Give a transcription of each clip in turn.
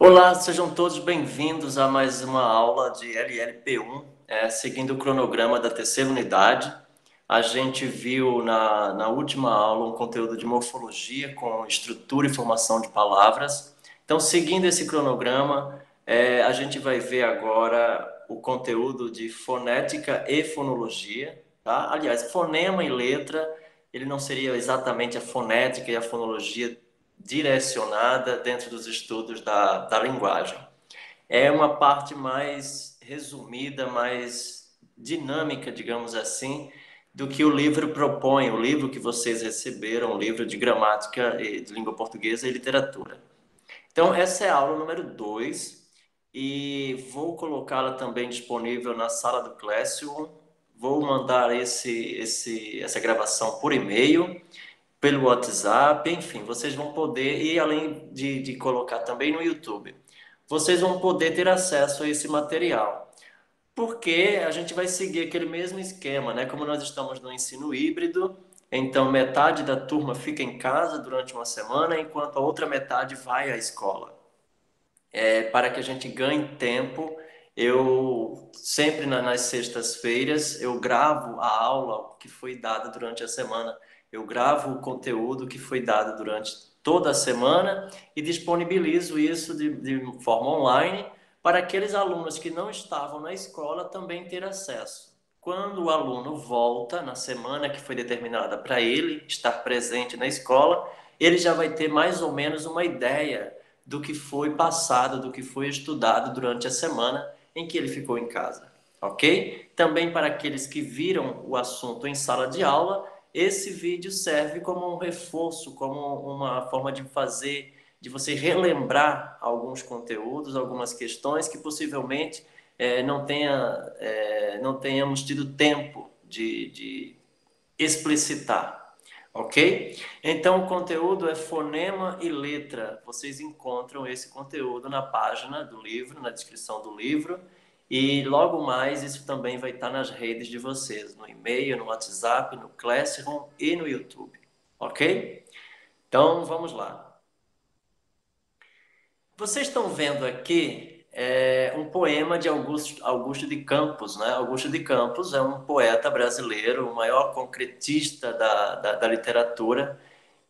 Olá, sejam todos bem-vindos a mais uma aula de LLP1, seguindo o cronograma da terceira unidade. A gente viu na última aula um conteúdo de morfologia com estrutura e formação de palavras. Então, seguindo esse cronograma, a gente vai ver agora o conteúdo de fonética e fonologia, tá? Aliás, fonema e letra, ele não seria exatamente a fonética e a fonologia direcionada dentro dos estudos da linguagem. É uma parte mais resumida, mais dinâmica, digamos assim, do que o livro propõe, o livro que vocês receberam, o livro de gramática de língua portuguesa e literatura. Então, essa é a aula número 2 e vou colocá-la também disponível na sala do Classroom. Vou mandar essa gravação por e-mail, pelo WhatsApp, enfim, vocês vão poder, e além de colocar também no YouTube, vocês vão poder ter acesso a esse material. Porque a gente vai seguir aquele mesmo esquema, né? Como nós estamos no ensino híbrido, então metade da turma fica em casa durante uma semana, enquanto a outra metade vai à escola. Para que a gente ganhe tempo, eu sempre nas sextas-feiras eu gravo a aula que foi dada durante a semana. Eu gravo o conteúdo que foi dado durante toda a semana e disponibilizo isso de forma online para aqueles alunos que não estavam na escola também ter acesso. Quando o aluno volta na semana que foi determinada para ele estar presente na escola, ele já vai ter mais ou menos uma ideia do que foi passado, do que foi estudado durante a semana em que ele ficou em casa, ok? Também para aqueles que viram o assunto em sala de aula, esse vídeo serve como um reforço, como uma forma de fazer, de você relembrar alguns conteúdos, algumas questões que possivelmente não tenhamos tido tempo de explicitar. Ok? Então, o conteúdo é fonema e letra. Vocês encontram esse conteúdo na página do livro, na descrição do livro. E logo mais, isso também vai estar nas redes de vocês, no e-mail, no WhatsApp, no Classroom e no YouTube. Ok? Então, vamos lá. Vocês estão vendo aqui um poema de Augusto de Campos, né? Augusto de Campos é um poeta brasileiro, o maior concretista da literatura,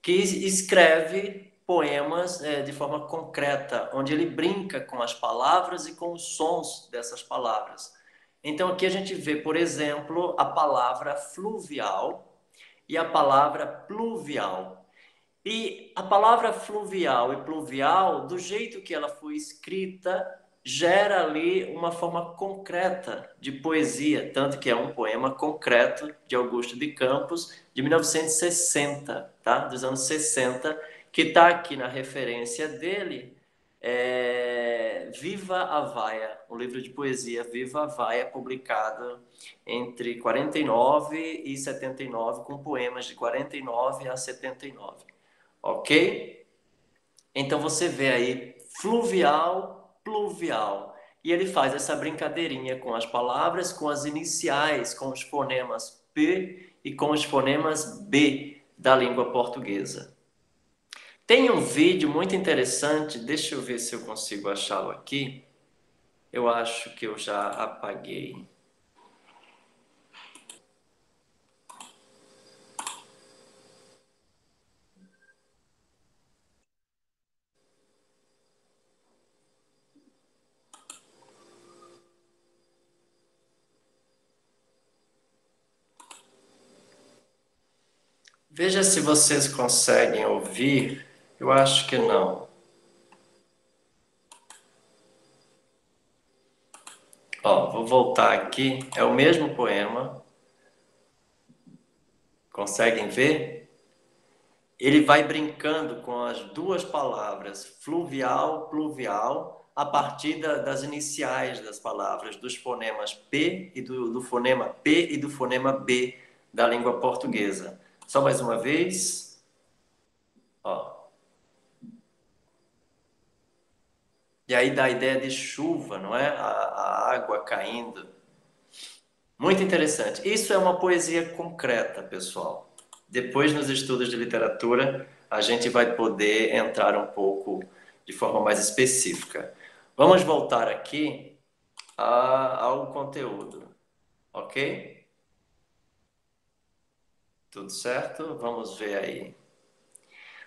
que escreve poemas de forma concreta, onde ele brinca com as palavras e com os sons dessas palavras. Então aqui a gente vê, por exemplo, a palavra fluvial e a palavra pluvial. E a palavra fluvial e pluvial, do jeito que ela foi escrita, gera ali uma forma concreta de poesia, tanto que é um poema concreto de Augusto de Campos, de 1960, tá? Dos anos 60, que está aqui na referência dele, Viva a Vaia, um livro de poesia Viva a Vaia, publicado entre 49 e 79, com poemas de 49 a 79. Ok? Então você vê aí fluvial, pluvial. E ele faz essa brincadeirinha com as palavras, com as iniciais, com os fonemas P e com os fonemas B da língua portuguesa. Tem um vídeo muito interessante, deixa eu ver se eu consigo achá-lo aqui. Eu acho que eu já apaguei. Veja se vocês conseguem ouvir. Eu acho que não. Ó, vou voltar aqui. É o mesmo poema. Conseguem ver? Ele vai brincando com as duas palavras fluvial, pluvial, a partir das iniciais das palavras, dos fonemas P e do fonema P e do fonema B da língua portuguesa. Só mais uma vez. Ó. E aí dá a ideia de chuva, não é? A água caindo. Muito interessante. Isso é uma poesia concreta, pessoal. Depois, nos estudos de literatura, a gente vai poder entrar um pouco de forma mais específica. Vamos voltar aqui ao conteúdo, ok? Tudo certo? Vamos ver aí.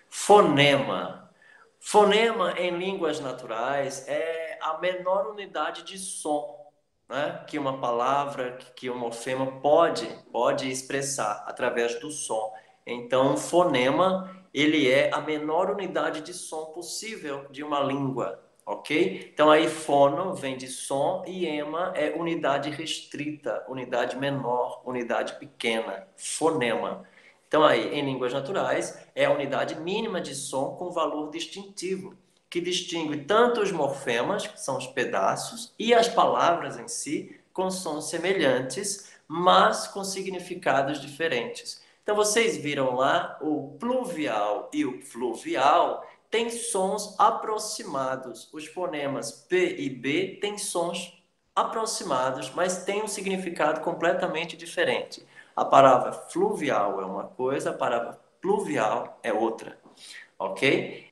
Fonema. Fonema em línguas naturais é a menor unidade de som, né, que uma palavra, que um morfema pode expressar através do som. Então, fonema, ele é a menor unidade de som possível de uma língua, ok? Então, aí fono vem de som e ema é unidade restrita, unidade menor, unidade pequena, fonema. Então, aí, em línguas naturais, é a unidade mínima de som com valor distintivo, que distingue tanto os morfemas, que são os pedaços, e as palavras em si, com sons semelhantes, mas com significados diferentes. Então, vocês viram lá, o pluvial e o fluvial têm sons aproximados. Os fonemas P e B têm sons aproximados, mas têm um significado completamente diferente. A palavra fluvial é uma coisa, a palavra pluvial é outra, ok?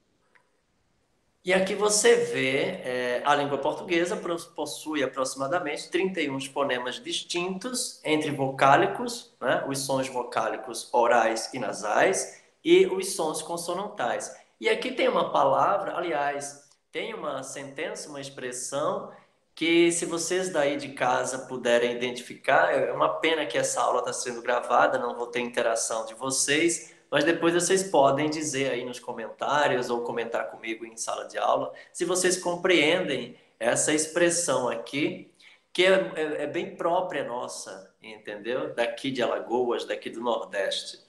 E aqui você vê, a língua portuguesa possui aproximadamente 31 fonemas distintos entre vocálicos, né, os sons vocálicos orais e nasais, e os sons consonantais. E aqui tem uma palavra, aliás, tem uma sentença, uma expressão que, se vocês daí de casa puderem identificar, é uma pena que essa aula está sendo gravada, não vou ter interação de vocês, mas depois vocês podem dizer aí nos comentários ou comentar comigo em sala de aula se vocês compreendem essa expressão aqui, que é bem própria nossa, entendeu? Daqui de Alagoas, daqui do Nordeste,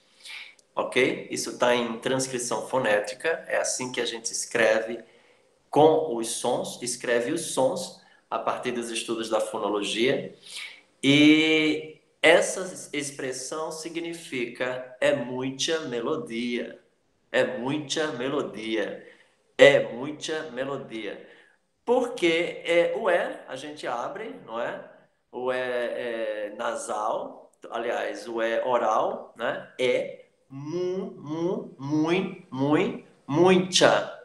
ok? Isso está em transcrição fonética, é assim que a gente escreve com os sons, escreve os sons a partir dos estudos da fonologia. E essa expressão significa é muita melodia, é muita melodia, é muita melodia. Porque o a gente abre, não é? O é nasal, aliás, o é oral, né? É muita,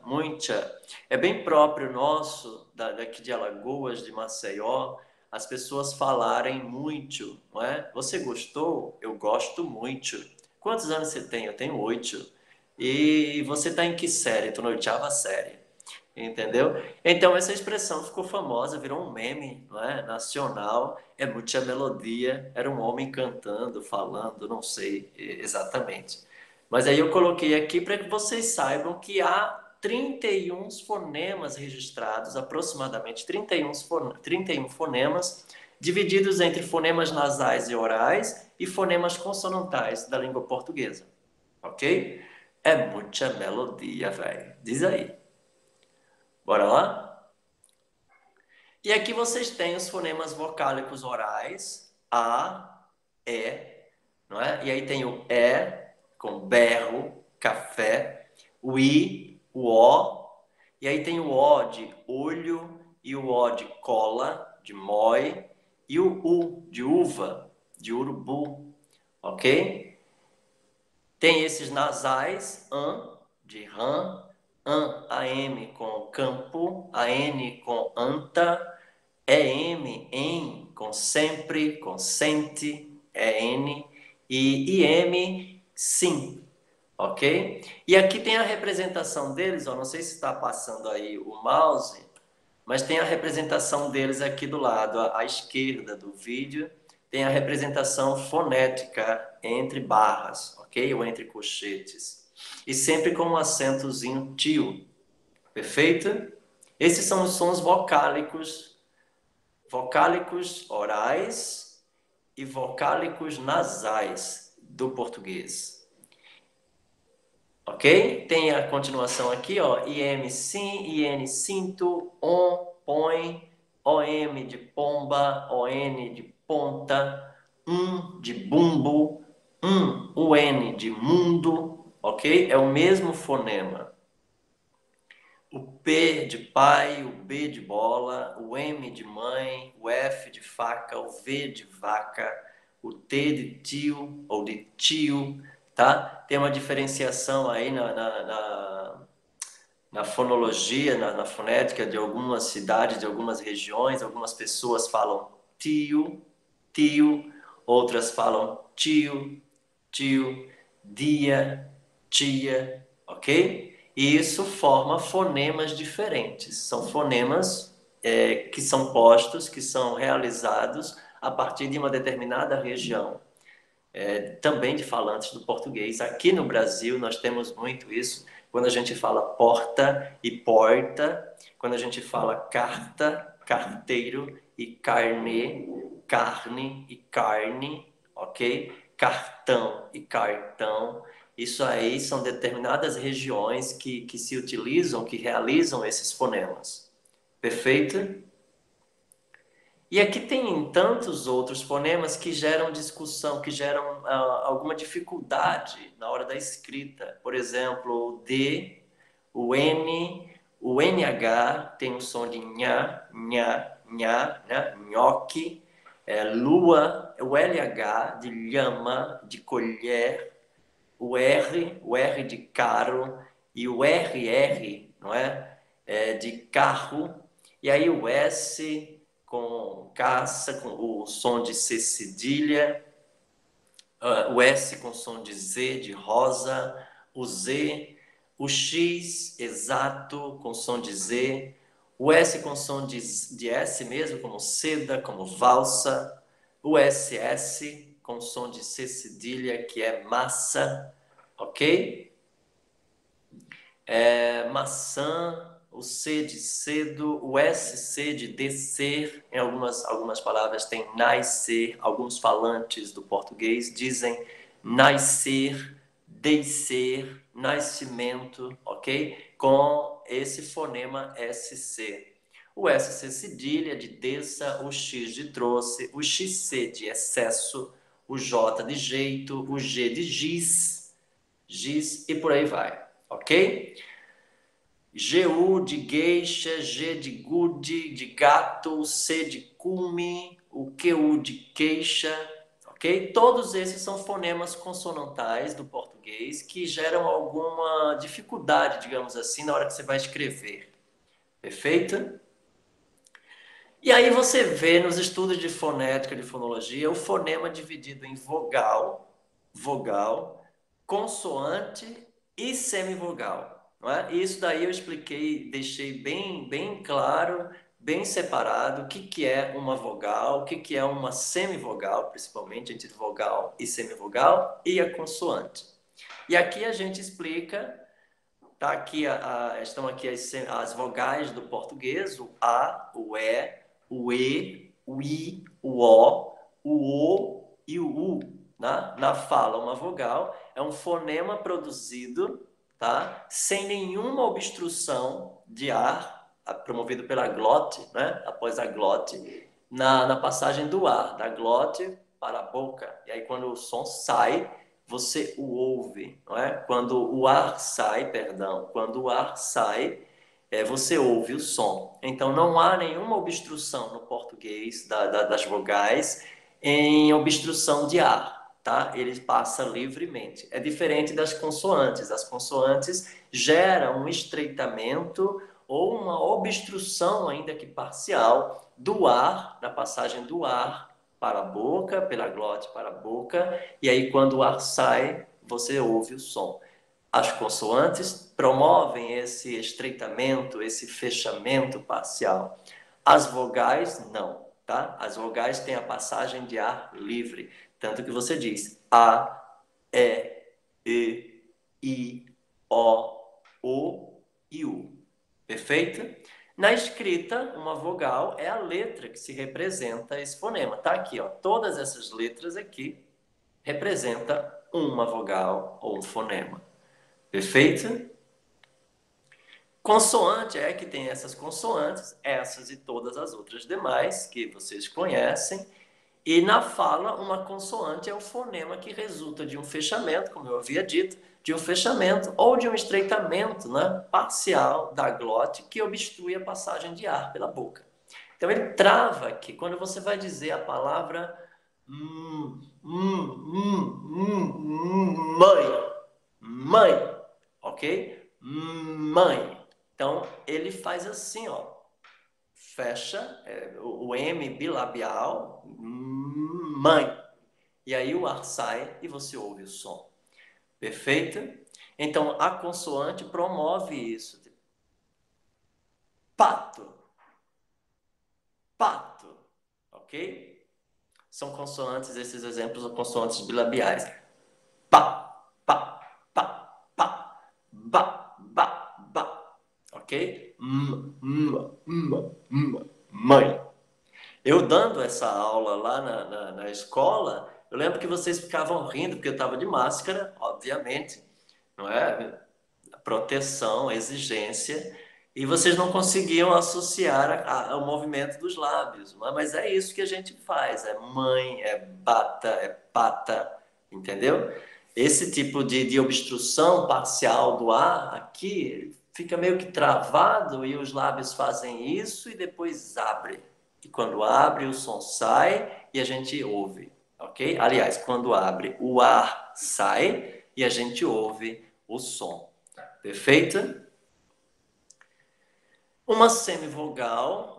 muita. É bem próprio nosso, daqui de Alagoas, de Maceió, as pessoas falarem muito, não é? Você gostou? Eu gosto muito. Quantos anos você tem? Eu tenho 8. E você está em que série? Estou na 8ª série. Entendeu? Então essa expressão ficou famosa, virou um meme, não é? Nacional, é muita melodia, era um homem cantando, falando, não sei exatamente. Mas aí eu coloquei aqui para que vocês saibam que há 31 fonemas registrados, aproximadamente 31 fonemas, divididos entre fonemas nasais e orais e fonemas consonantais da língua portuguesa. Ok? É muita melodia, velho. Diz aí. Bora lá? E aqui vocês têm os fonemas vocálicos orais, A, E, não é? E aí tem o E, com berro, café, o I, o O, e aí tem o O de olho, e o O de cola, de mói, e o U de uva, de urubu, ok? Tem esses nasais, an, de rã, AM com campo, AN com anta, EM, em, com sempre, com sente, EN, e IM, sim, ok? E aqui tem a representação deles, ó, não sei se está passando aí o mouse, mas tem a representação deles aqui do lado, à esquerda do vídeo, tem a representação fonética entre barras, ok? Ou entre colchetes. E sempre com um acentozinho tio, perfeito? Esses são os sons vocálicos, vocálicos orais e vocálicos nasais do português. Ok? Tem a continuação aqui, ó. IM sim, IN sinto, ON, põe, OM de pomba, ON de ponta, de bumbo, UN de mundo, ok? É o mesmo fonema. O P de pai, o B de bola, o M de mãe, o F de faca, o V de vaca, o T de tio ou de tio, tá? Tem uma diferenciação aí na fonologia, na fonética de algumas cidades, de algumas regiões, algumas pessoas falam tio, tio, outras falam tio, tio, dia, tia, ok? E isso forma fonemas diferentes. São fonemas que são postos, que são realizados a partir de uma determinada região, também de falantes do português. Aqui no Brasil nós temos muito isso, quando a gente fala porta e porta, quando a gente fala carta, carteiro e carne, carne e carne, ok? Cartão e cartão. Isso aí são determinadas regiões que se utilizam, que realizam esses fonemas. Perfeito? E aqui tem tantos outros fonemas que geram discussão, que geram alguma dificuldade na hora da escrita. Por exemplo, o D, o N, o NH tem o som de nha, nha, nha, né? Nhoque, lua, o LH de lhama, de colher, o R de caro e o RR, não é? De carro. E aí o S com caça, com o som de C cedilha, o S com som de Z, de rosa, o Z, o X exato com som de Z, o S com som de S mesmo, como seda, como valsa, o SS com som de C cedilha, que é massa, ok? Maçã, o C de cedo, o SC de descer, em algumas palavras tem nascer, alguns falantes do português dizem nascer, descer, nascimento, ok? Com esse fonema SC. O SC cedilha de desça, o X de trouxe, o XC de excesso, o J de jeito, o G de giz, giz e por aí vai, ok? GU de geisha, G de gude, de gato, C de cume, o QU de queixa, ok? Todos esses são fonemas consonantais do português que geram alguma dificuldade, digamos assim, na hora que você vai escrever. Perfeito? E aí você vê nos estudos de fonética, de fonologia, o fonema dividido em vogal, vogal, consoante e semivogal, não é? E isso daí eu expliquei, deixei bem claro, bem separado o que é uma vogal, o que é uma semivogal, principalmente entre vogal e semivogal, e a consoante. E aqui a gente explica. Tá aqui estão aqui as vogais do português, o A, o E, o I, o O e o U. Na fala, uma vogal é um fonema produzido, tá? Sem nenhuma obstrução de ar, promovido pela glote, né? Após a glote, na passagem do ar, da glote para a boca. E aí quando o som sai, você o ouve, não é? Quando o ar sai, perdão, quando o ar sai, você ouve o som. Então não há nenhuma obstrução no português das vogais em obstrução de ar, tá? Ele passa livremente. É diferente das consoantes. As consoantes geram um estreitamento ou uma obstrução, ainda que parcial, do ar, na passagem do ar para a boca, pela glote para a boca, e aí quando o ar sai, você ouve o som. As consoantes promovem esse estreitamento, esse fechamento parcial. As vogais, não, tá? As vogais têm a passagem de ar livre, tanto que você diz A, E, I, O e U. Perfeito? Na escrita, uma vogal é a letra que se representa esse fonema. Tá aqui, ó. Todas essas letras aqui representam uma vogal ou um fonema. Perfeito? Consoante é que tem essas consoantes, essas e todas as outras demais que vocês conhecem. E na fala, uma consoante é o fonema que resulta de um fechamento, como eu havia dito, de um fechamento ou de um estreitamento, né, parcial da glote que obstrui a passagem de ar pela boca. Então ele trava aqui. Quando você vai dizer a palavra mãe, mãe, ok? Mãe. Então, ele faz assim, ó. Fecha o M bilabial, mãe. E aí o ar sai e você ouve o som. Perfeito? Então, a consoante promove isso. Pato, pato, ok? São consoantes, esses exemplos são consoantes bilabiais. Pá, pá, pá, pá, ba, ba, ba, ok? Mãe. Eu dando essa aula lá na escola, eu lembro que vocês ficavam rindo, porque eu estava de máscara, obviamente, não é? Proteção, exigência, e vocês não conseguiam associar ao movimento dos lábios. Mas é isso que a gente faz: é mãe, é bata, é pata, entendeu? Esse tipo de obstrução parcial do ar aqui fica meio que travado e os lábios fazem isso e depois abre. E quando abre, o som sai e a gente ouve, ok? Aliás, quando abre, o ar sai e a gente ouve o som. Perfeito? Uma semivogal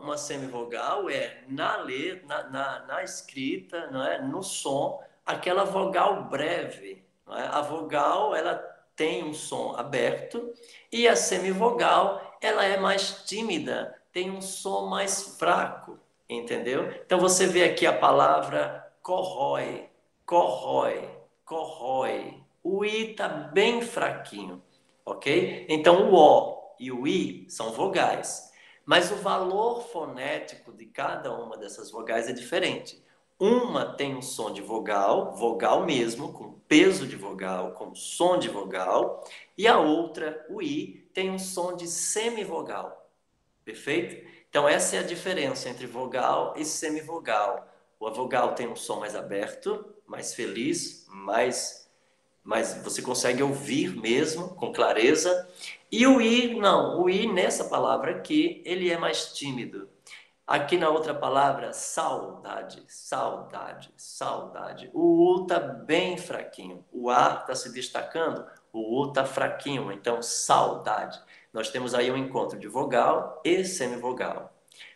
é na letra, na escrita, não é? No som, aquela vogal breve. Não é? A vogal, ela tem um som aberto e a semivogal, ela é mais tímida, tem um som mais fraco, entendeu? Então você vê aqui a palavra corrói, corrói, corrói. O i está bem fraquinho, ok? Então o o e o i são vogais, mas o valor fonético de cada uma dessas vogais é diferente. Uma tem um som de vogal, vogal mesmo, com peso de vogal, com som de vogal, e a outra, o i, tem um som de semivogal. Perfeito? Então essa é a diferença entre vogal e semivogal. A vogal tem um som mais aberto, mais feliz, mais você consegue ouvir mesmo com clareza. E o i, não, o i nessa palavra aqui, ele é mais tímido. Aqui na outra palavra, saudade, saudade, saudade. O u está bem fraquinho, o a está se destacando, o u está fraquinho, então saudade. Nós temos aí um encontro de vogal e semivogal.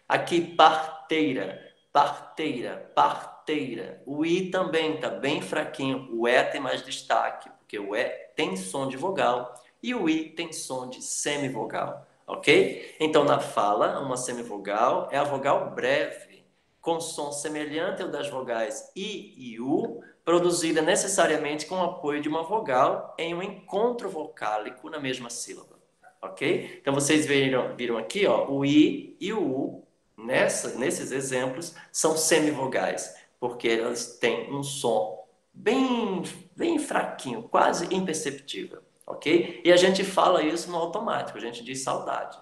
Aqui, parteira, parteira, parteira. O i também está bem fraquinho, o e tem mais destaque, porque o e tem som de vogal e o i tem som de semivogal. Ok? Então, na fala, uma semivogal é a vogal breve, com som semelhante ao das vogais I e U, produzida necessariamente com o apoio de uma vogal em um encontro vocálico na mesma sílaba. Ok? Então, vocês viram aqui, ó, o I e o U, nesses exemplos, são semivogais, porque elas têm um som bem fraquinho, quase imperceptível. Ok? E a gente fala isso no automático, a gente diz saudade,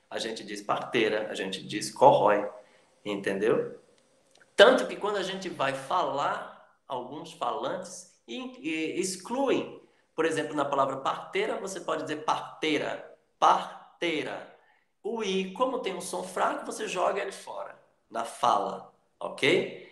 a gente diz parteira, a gente diz corrói, entendeu? Tanto que quando a gente vai falar, alguns falantes excluem, por exemplo, na palavra parteira, você pode dizer parteira, parteira. O i, como tem um som fraco, você joga ele fora, na fala, ok?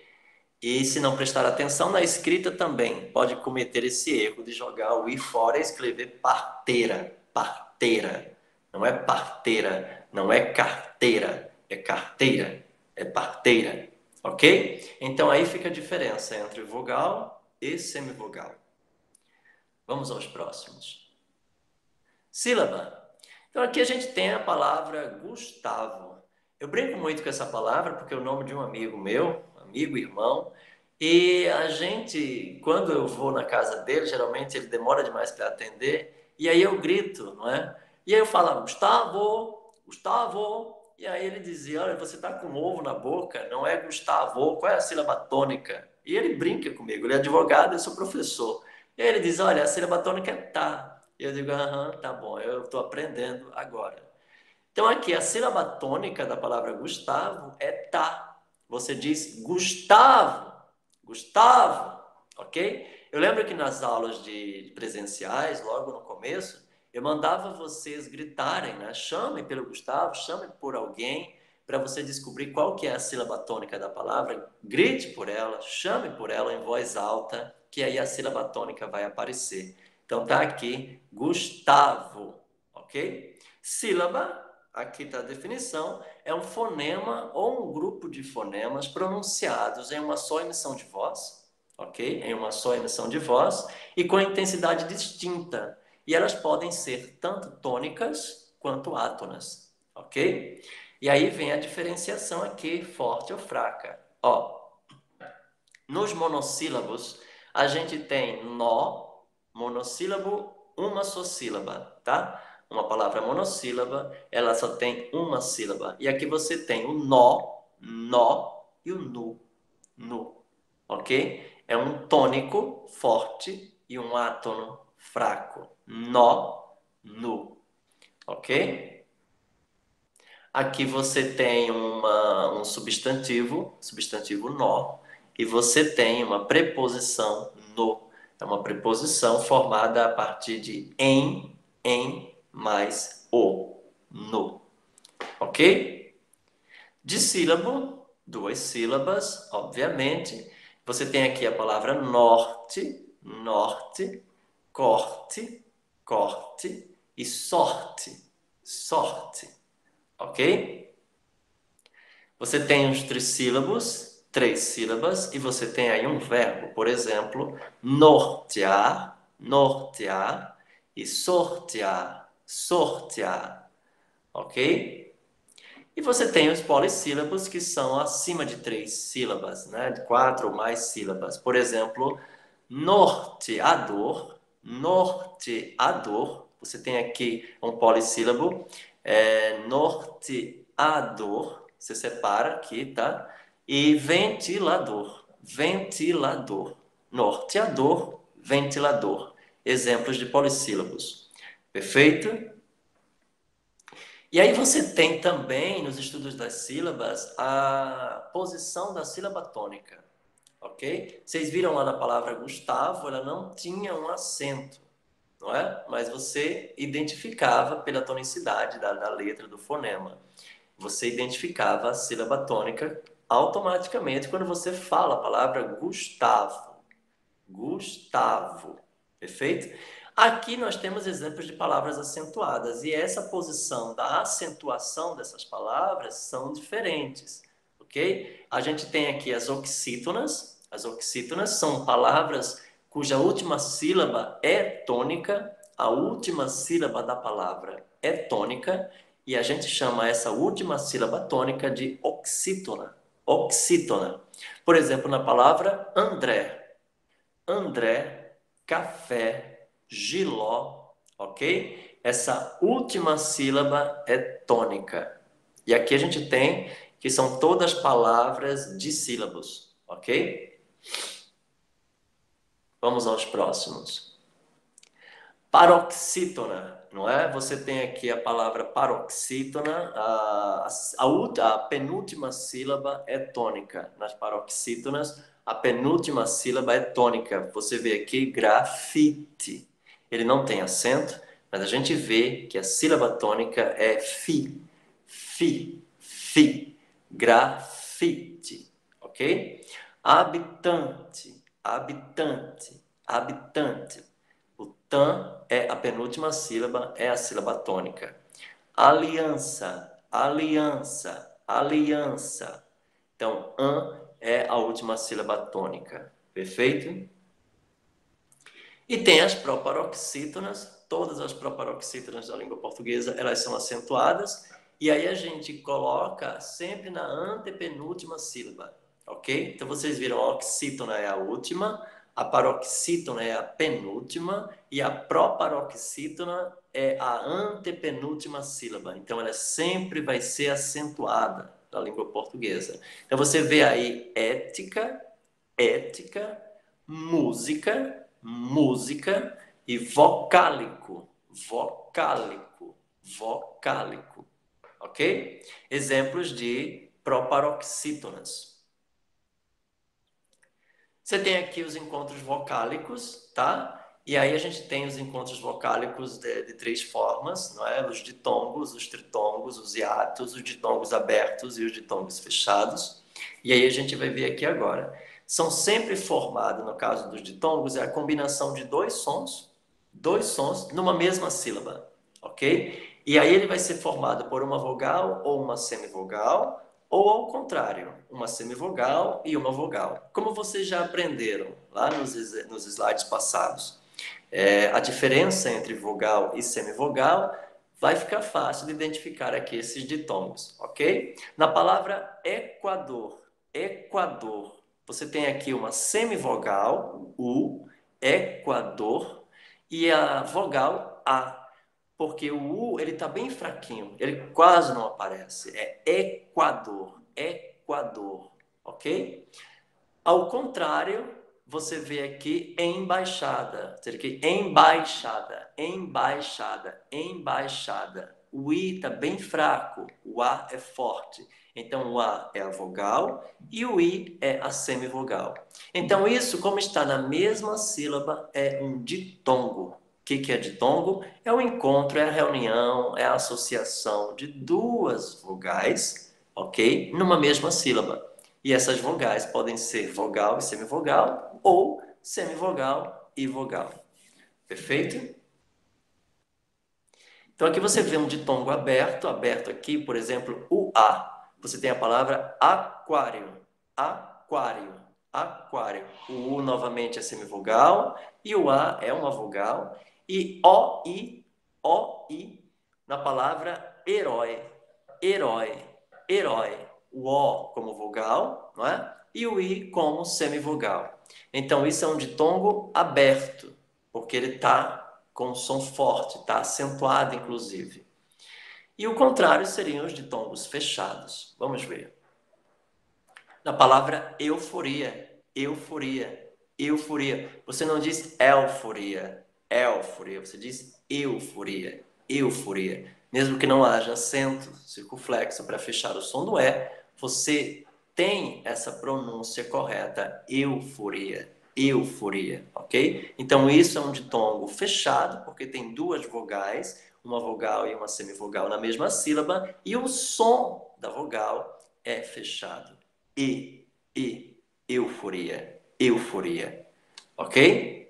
E se não prestar atenção na escrita também, pode cometer esse erro de jogar o i fora e escrever parteira, parteira. Não é parteira, não é carteira, é carteira, é parteira. Ok? Então aí fica a diferença entre vogal e semivogal. Vamos aos próximos. Sílaba. Então aqui a gente tem a palavra Gustavo. Eu brinco muito com essa palavra porque é o nome de um amigo meu, amigo, irmão, e a gente, quando eu vou na casa dele, geralmente ele demora demais para atender, e aí eu grito, não é? E aí eu falava, Gustavo, Gustavo, e aí ele dizia, olha, você está com ovo na boca, não é Gustavo, qual é a sílaba tônica? E ele brinca comigo, ele é advogado, eu sou professor. E aí ele diz, olha, a sílaba tônica é tá. E eu digo, aham, tá bom, eu estou aprendendo agora. Então aqui, a sílaba tônica da palavra Gustavo é tá. Você diz Gustavo, Gustavo, ok? Eu lembro que nas aulas de presenciais, logo no começo, eu mandava vocês gritarem, né? Chamem pelo Gustavo, chamem por alguém, para você descobrir qual que é a sílaba tônica da palavra. Grite por ela, chame por ela em voz alta, que aí a sílaba tônica vai aparecer. Então tá aqui, Gustavo, ok? Sílaba Aqui está a definição. É um fonema ou um grupo de fonemas pronunciados em uma só emissão de voz, ok? Em uma só emissão de voz e com intensidade distinta. E elas podem ser tanto tônicas quanto átonas, ok? E aí vem a diferenciação aqui, forte ou fraca. Ó, nos monossílabos, a gente tem nó, monossílabo, uma só sílaba, tá? Uma palavra monossílaba, ela só tem uma sílaba. E aqui você tem o nó e o nu, ok? É um tônico forte e um átono fraco. Nó, nu, ok? Aqui você tem um substantivo nó, e você tem uma preposição no. É uma preposição formada a partir de em mais o, no. Ok? Dissílabo, duas sílabas, obviamente. Você tem aqui a palavra norte, norte, corte, corte e sorte, sorte. Ok? Você tem os trissílabos, três sílabas, e você tem aí um verbo, por exemplo, nortear, nortear e sortear, sortear. Ok? E você tem os polissílabos, que são acima de três sílabas, né? De quatro ou mais sílabas. Por exemplo, norteador, norteador. Você tem aqui um polissílabo, norteador. Você separa aqui, tá? E ventilador, ventilador. Norteador, ventilador. Exemplos de polissílabos. Perfeito? E aí você tem também, nos estudos das sílabas, a posição da sílaba tônica, ok? Vocês viram lá na palavra Gustavo, ela não tinha um acento, não é? Mas você identificava pela tonicidade da letra, do fonema. Você identificava a sílaba tônica automaticamente quando você fala a palavra Gustavo. Gustavo. Perfeito? Aqui nós temos exemplos de palavras acentuadas e essa posição da acentuação dessas palavras são diferentes, ok? A gente tem aqui as oxítonas. As oxítonas são palavras cuja última sílaba é tônica, a última sílaba da palavra é tônica e a gente chama essa última sílaba tônica de oxítona. Oxítona. Por exemplo, na palavra André. André, café, giló, ok? Essa última sílaba é tônica. E aqui a gente tem que são todas palavras de sílabos, ok? Vamos aos próximos. Paroxítona, não é? Você tem aqui a palavra paroxítona, a penúltima sílaba é tônica. Nas paroxítonas, a penúltima sílaba é tônica. Você vê aqui grafite. Ele não tem acento, mas a gente vê que a sílaba tônica é fi, fi, fi. Grafite, ok? Habitante, habitante, habitante. O tan é a penúltima sílaba, é a sílaba tônica. Aliança, aliança, aliança. Então, an é a última sílaba tônica. Perfeito? E tem as proparoxítonas. Todas as proparoxítonas da língua portuguesa, elas são acentuadas. E aí a gente coloca sempre na antepenúltima sílaba. Ok? Então, vocês viram, a oxítona é a última, a paroxítona é a penúltima e a proparoxítona é a antepenúltima sílaba. Então, ela sempre vai ser acentuada na língua portuguesa. Então, você vê aí ética, ética, música, música e vocálico, vocálico, vocálico. Ok? Exemplos de proparoxítonas. Você tem aqui os encontros vocálicos, tá? E aí a gente tem os encontros vocálicos de três formas, não é? Os ditongos, os tritongos, os hiatos, os ditongos abertos e os ditongos fechados. E aí a gente vai ver aqui agora. São sempre formados, no caso dos ditongos, é a combinação de dois sons numa mesma sílaba, ok? E aí ele vai ser formado por uma vogal ou uma semivogal, ou ao contrário, uma semivogal e uma vogal. Como vocês já aprenderam lá nos slides passados, a diferença entre vogal e semivogal vai ficar fácil de identificar aqui esses ditongos, ok? Na palavra Equador, Equador, você tem aqui uma semivogal, U, Equador, e a vogal A, porque o U ele está bem fraquinho, ele quase não aparece. É Equador, Equador, ok? Ao contrário, você vê aqui embaixada, ou seja, aqui embaixada, embaixada, embaixada. O I está bem fraco, o A é forte. Então, o A é a vogal e o I é a semivogal. Então, isso, como está na mesma sílaba, é um ditongo. O que é ditongo? É o encontro, é a reunião, é a associação de duas vogais, ok? Numa mesma sílaba. E essas vogais podem ser vogal e semivogal ou semivogal e vogal. Perfeito? Então aqui você vê um ditongo aberto, aberto aqui, por exemplo, o A. Você tem a palavra aquário, aquário, aquário. O U novamente é semivogal e o A é uma vogal. E O, I, na palavra herói, herói, herói. O O como vogal, não é? E o I como semivogal. Então isso é um ditongo aberto, porque ele está com um som forte, está acentuado, inclusive. E o contrário seriam os ditongos fechados. Vamos ver. Na palavra euforia, euforia, euforia. Você não diz euforia, euforia. Você diz euforia, euforia. Mesmo que não haja acento circunflexo para fechar o som do E, você tem essa pronúncia correta, euforia, euforia, ok? Então isso é um ditongo fechado, porque tem duas vogais, uma vogal e uma semivogal na mesma sílaba, e o som da vogal é fechado. E, euforia, euforia, ok?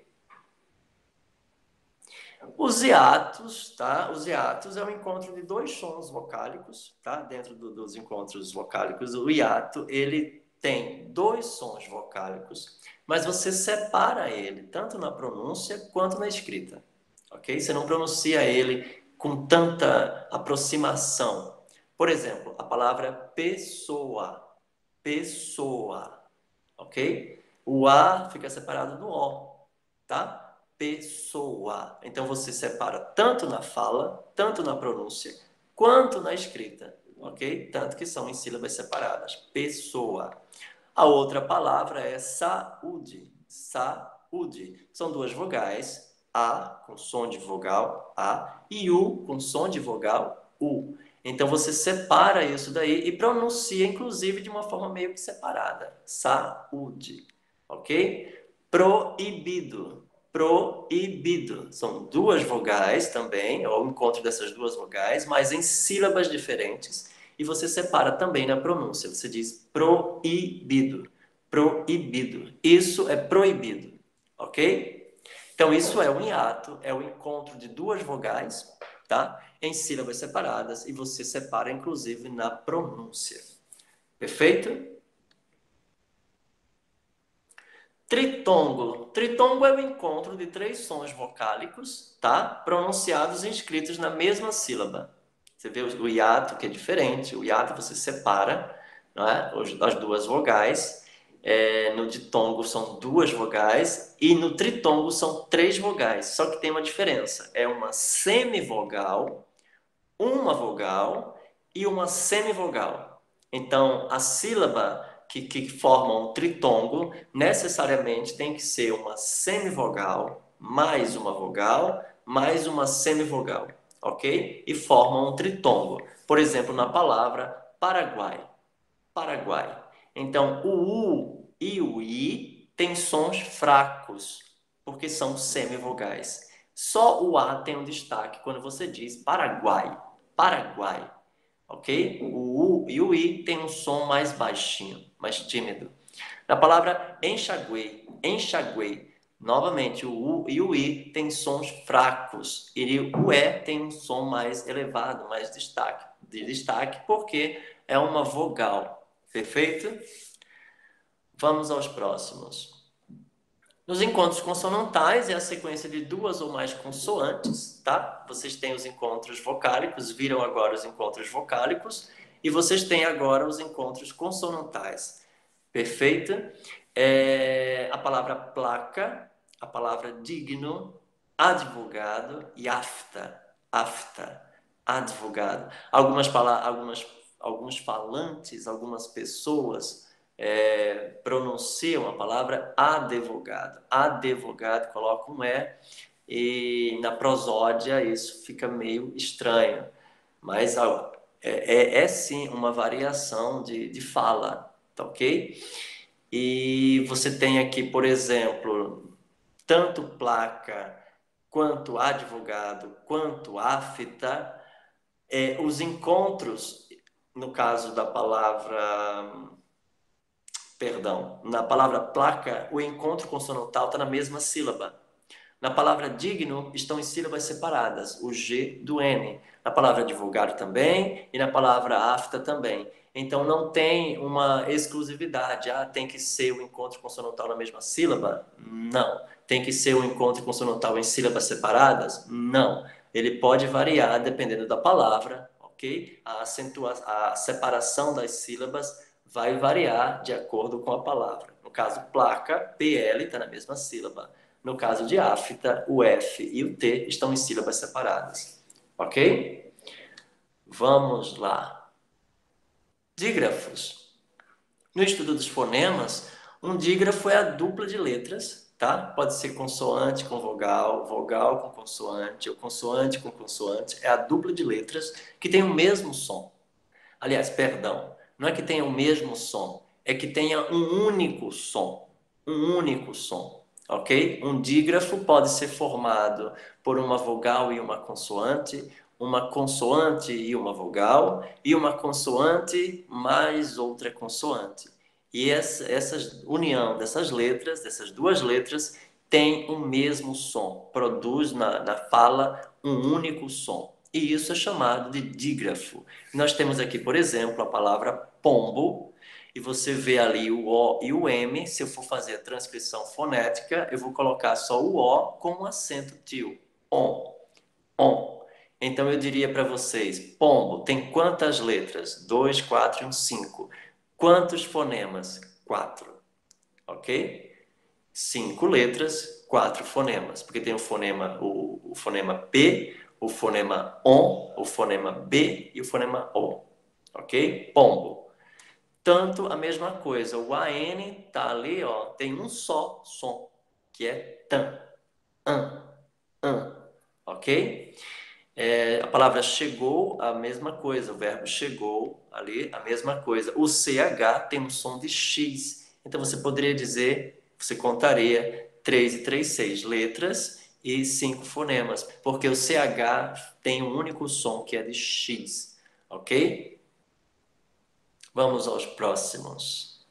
Os hiatos, tá? Os hiatos é o encontro de dois sons vocálicos, tá? Dentro dos encontros vocálicos, o hiato, ele tem dois sons vocálicos, mas você separa ele, tanto na pronúncia quanto na escrita, ok? Você não pronuncia ele com tanta aproximação. Por exemplo, a palavra pessoa, pessoa, ok? O A fica separado do O, tá? Pessoa. Então você separa tanto na fala, tanto na pronúncia, quanto na escrita, ok? Tanto que são em sílabas separadas. Pessoa. A outra palavra é saúde. Saúde. São duas vogais, A com som de vogal A e U com som de vogal U. Então você separa isso daí e pronuncia, inclusive, de uma forma meio que separada. Saúde. Ok? Proibido. Proibido. São duas vogais também, ou o encontro dessas duas vogais, mas em sílabas diferentes. E você separa também na pronúncia. Você diz proibido. Proibido. Isso é proibido. Ok? Então, isso é um hiato, é o encontro de duas vogais, tá? Em sílabas separadas, e você separa, inclusive, na pronúncia. Perfeito? Tritongo. Tritongo é o encontro de três sons vocálicos, tá? Pronunciados e escritos na mesma sílaba. Você vê o hiato, que é diferente. O hiato você separa, não é? As duas vogais. No ditongo são duas vogais e no tritongo são três vogais. Só que tem uma diferença. É uma semivogal, uma vogal e uma semivogal. Então, a sílaba que forma um tritongo necessariamente tem que ser uma semivogal, mais uma vogal, mais uma semivogal, ok? E forma um tritongo. Por exemplo, na palavra Paraguai. Paraguai. Então, o U e o I têm sons fracos, porque são semivogais. Só o A tem um destaque quando você diz Paraguai. Paraguai. Ok? O U e o I têm um som mais baixinho, mais tímido. Na palavra enxaguei, enxaguei. Novamente, o U e o I têm sons fracos. E o E tem um som mais elevado, mais de destaque, porque é uma vogal. Perfeito? Vamos aos próximos. Nos encontros consonantais é a sequência de duas ou mais consoantes, tá? Vocês têm os encontros vocálicos, viram agora os encontros vocálicos, e vocês têm agora os encontros consonantais. Perfeito? A palavra placa, a palavra digno, advogado e afta. Afta, advogado. Alguns falantes, algumas pessoas pronunciam a palavra advogado. Advogado, coloca um e na prosódia isso fica meio estranho. Mas é sim uma variação de fala, tá ok? E você tem aqui, por exemplo, tanto placa, quanto advogado, quanto afta, os encontros, no caso da palavra, perdão, na palavra placa, o encontro consonantal está na mesma sílaba. Na palavra digno, estão em sílabas separadas, o G do N. Na palavra advogado também e na palavra afta também. Então não tem uma exclusividade. Ah, tem que ser o encontro consonantal na mesma sílaba? Não. Tem que ser o encontro consonantal em sílabas separadas? Não. Ele pode variar dependendo da palavra, ok? A separação das sílabas vai variar de acordo com a palavra. No caso, placa, PL, está na mesma sílaba. No caso de afta, o F e o T estão em sílabas separadas. Ok? Vamos lá. Dígrafos. No estudo dos fonemas, um dígrafo é a dupla de letras, tá? Pode ser consoante com vogal, vogal com consoante, ou consoante com consoante. É a dupla de letras que tem o mesmo som. Aliás, perdão, não é que tenha o mesmo som, é que tenha um único som. Um único som, ok? Um dígrafo pode ser formado por uma vogal e uma consoante e uma vogal, e uma consoante mais outra consoante. E essa união dessas letras, dessas duas letras, tem o mesmo som, produz na fala um único som. E isso é chamado de dígrafo. Nós temos aqui, por exemplo, a palavra pombo, e você vê ali o O e o M. Se eu for fazer a transcrição fonética, eu vou colocar só o O com um acento tio. On, on. Então eu diria para vocês, pombo tem quantas letras? 2, 4 e um 5. Quantos fonemas? 4. Ok? 5 letras, 4 fonemas, porque tem o fonema P, o fonema ON, o fonema B e o fonema O, ok? Pombo. Tanto a mesma coisa, o AN tá ali, ó, tem um só som, que é tan, an, ok? A palavra chegou, a mesma coisa, o verbo chegou ali, a mesma coisa. O CH tem um som de X, então você poderia dizer, você contaria 3 e 3, 6 letras e 5 fonemas, porque o CH tem um único som que é de X, ok? Vamos aos próximos.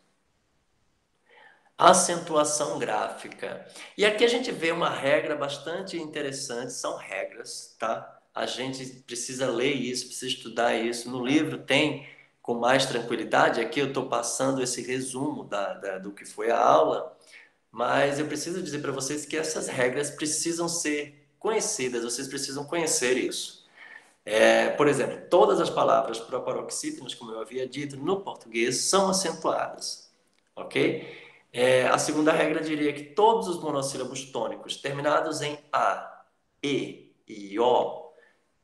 Acentuação gráfica. E aqui a gente vê uma regra bastante interessante, são regras, tá? A gente precisa ler isso, precisa estudar isso. No livro tem com mais tranquilidade, aqui eu estou passando esse resumo do que foi a aula, mas eu preciso dizer para vocês que essas regras precisam ser conhecidas, vocês precisam conhecer isso. Por exemplo, todas as palavras proparoxítonas, como eu havia dito, no português são acentuadas, ok? A segunda regra diria que todos os monossílabos tônicos terminados em A, E O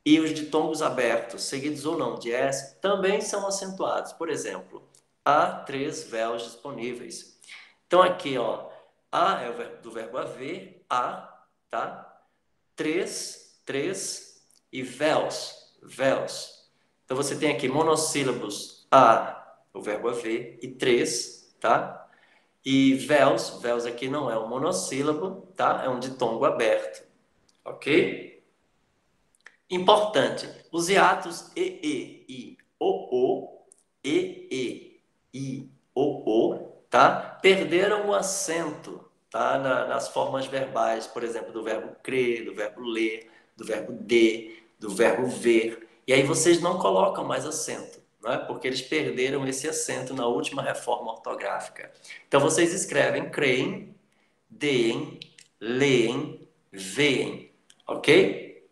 e os ditongos abertos, seguidos ou não de S, também são acentuados. Por exemplo, há 3 véus disponíveis. Então aqui, ó, A é do verbo haver, a, tá? 3, 3 e véus, véus. Então você tem aqui monossílabos a, o verbo haver, e 3, tá? E véus, véus aqui não é um monossílabo, tá? É um ditongo aberto, ok? Importante, os hiatos e, o, e, i, o, tá? Perderam o acento, tá? Nas formas verbais, por exemplo, do verbo crer, do verbo ler, do verbo de, do verbo ver. E aí vocês não colocam mais acento, não é? Porque eles perderam esse acento na última reforma ortográfica. Então vocês escrevem creem, deem, leem, veem, ok?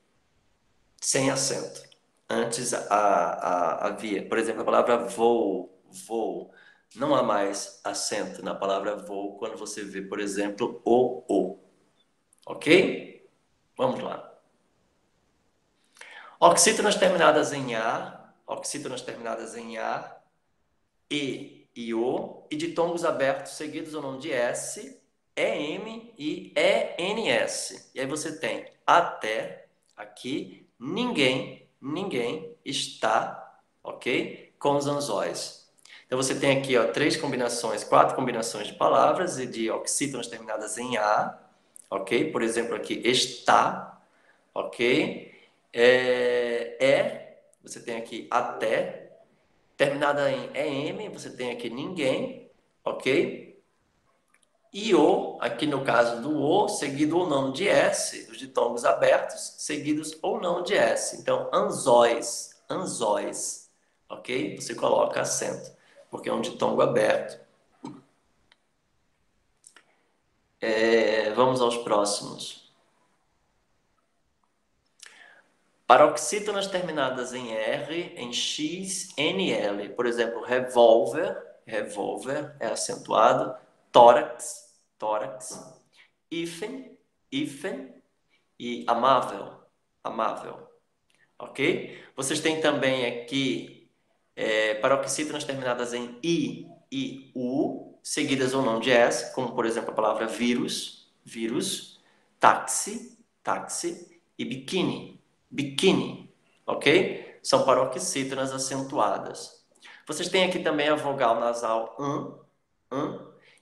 Sem acento. Antes havia, por exemplo, a palavra vou, vou. Não há mais acento na palavra vou quando você vê, por exemplo, o. Ok? Vamos lá. Oxítonas terminadas em A, oxítonas terminadas em A, e O, e ditongos abertos seguidos ou não de S, EM e ENS. E aí você tem até, aqui, ninguém, ninguém está, ok? Com os anzóis. Então você tem aqui, ó, quatro combinações de palavras e de oxítonas terminadas em A, ok? Por exemplo, aqui, está, ok? Você tem aqui até, terminada em EM, você tem aqui ninguém, ok? E O, aqui no caso do O, seguido ou não de S, os ditongos abertos, seguidos ou não de S. Então, anzóis, anzóis, ok? Você coloca acento, porque é um ditongo aberto. Vamos aos próximos. Paroxítonas terminadas em R, em X, NL. Por exemplo, revólver, revólver é acentuado. Tórax, tórax. Hífen, hífen. E amável, amável. Ok? Vocês têm também aqui paroxítonas terminadas em I e U, seguidas ou não de S, como por exemplo a palavra vírus, vírus. Táxi, táxi. E biquíni, biquíni, ok? São paroxítonas acentuadas. Vocês têm aqui também a vogal nasal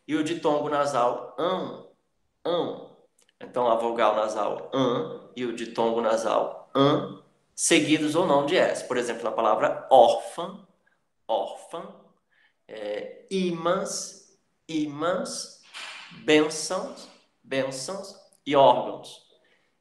e o ditongo nasal ão. Então a vogal nasal e o ditongo nasal seguidos ou não de S. Por exemplo, na palavra órfã, órfã, ímãs, ímãs, bênçãos, bênçãos e órgãos.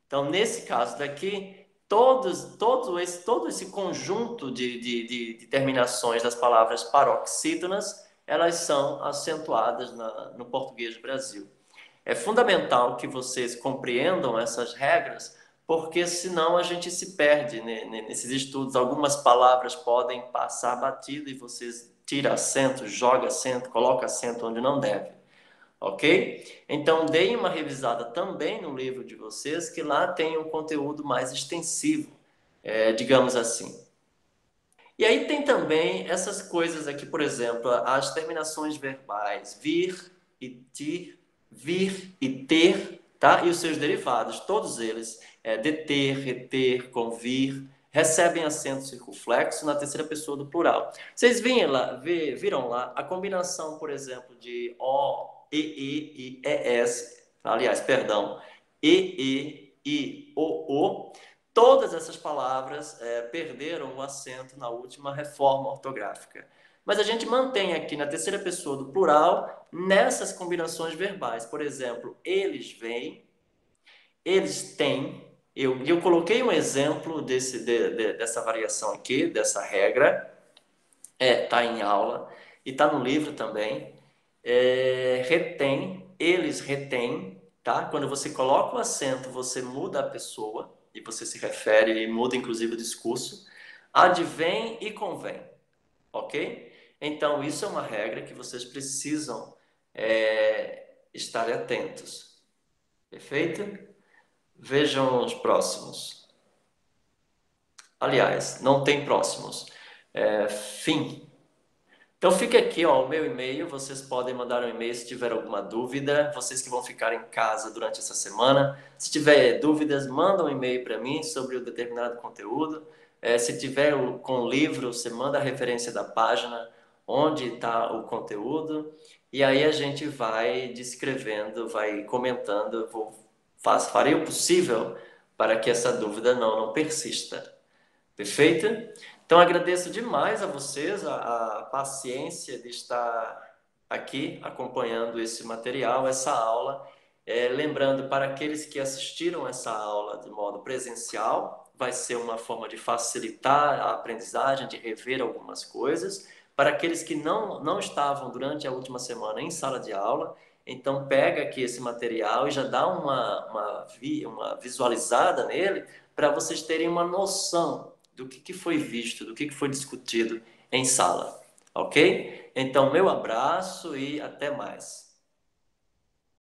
Então, nesse caso daqui, todo esse conjunto de terminações das palavras paroxítonas, elas são acentuadas no português do Brasil. É fundamental que vocês compreendam essas regras, porque senão a gente se perde nesses estudos. Algumas palavras podem passar batido e vocês tiram acento, joga acento, coloca acento onde não deve. Ok? Então, deem uma revisada também no livro de vocês, que lá tem um conteúdo mais extensivo, digamos assim. E aí tem também essas coisas aqui, por exemplo, as terminações verbais, vir e ter, tá? E os seus derivados, todos eles, deter, reter, convir, recebem acento circunflexo na terceira pessoa do plural. Vocês viram lá a combinação, por exemplo, de O, e ES, aliás, perdão, e o. Todas essas palavras perderam o acento na última reforma ortográfica. Mas a gente mantém aqui na terceira pessoa do plural nessas combinações verbais. Por exemplo, eles vêm, eles têm. Eu coloquei um exemplo dessa variação aqui, dessa regra. Está em aula e está no livro também. Retém, eles retêm, tá? Quando você coloca o acento, você muda a pessoa e você se refere e muda inclusive o discurso. Advém e convém, ok? Então, isso é uma regra que vocês precisam estar atentos. Perfeito? Vejam os próximos. Aliás, não tem próximos. Fim. Então fica aqui, ó, o meu e-mail, vocês podem mandar um e-mail se tiver alguma dúvida, vocês que vão ficar em casa durante essa semana, se tiver dúvidas, manda um e-mail para mim sobre o determinado conteúdo, se tiver com o livro, você manda a referência da página, onde está o conteúdo, e aí a gente vai descrevendo, vai comentando, farei o possível para que essa dúvida não persista. Perfeito? Então agradeço demais a vocês a paciência de estar aqui acompanhando esse material, essa aula. Lembrando, para aqueles que assistiram essa aula de modo presencial, vai ser uma forma de facilitar a aprendizagem, de rever algumas coisas. Para aqueles que não estavam durante a última semana em sala de aula, então pega aqui esse material e já dá uma visualizada nele para vocês terem uma noção do que foi visto, do que foi discutido em sala, ok? Então, meu abraço e até mais.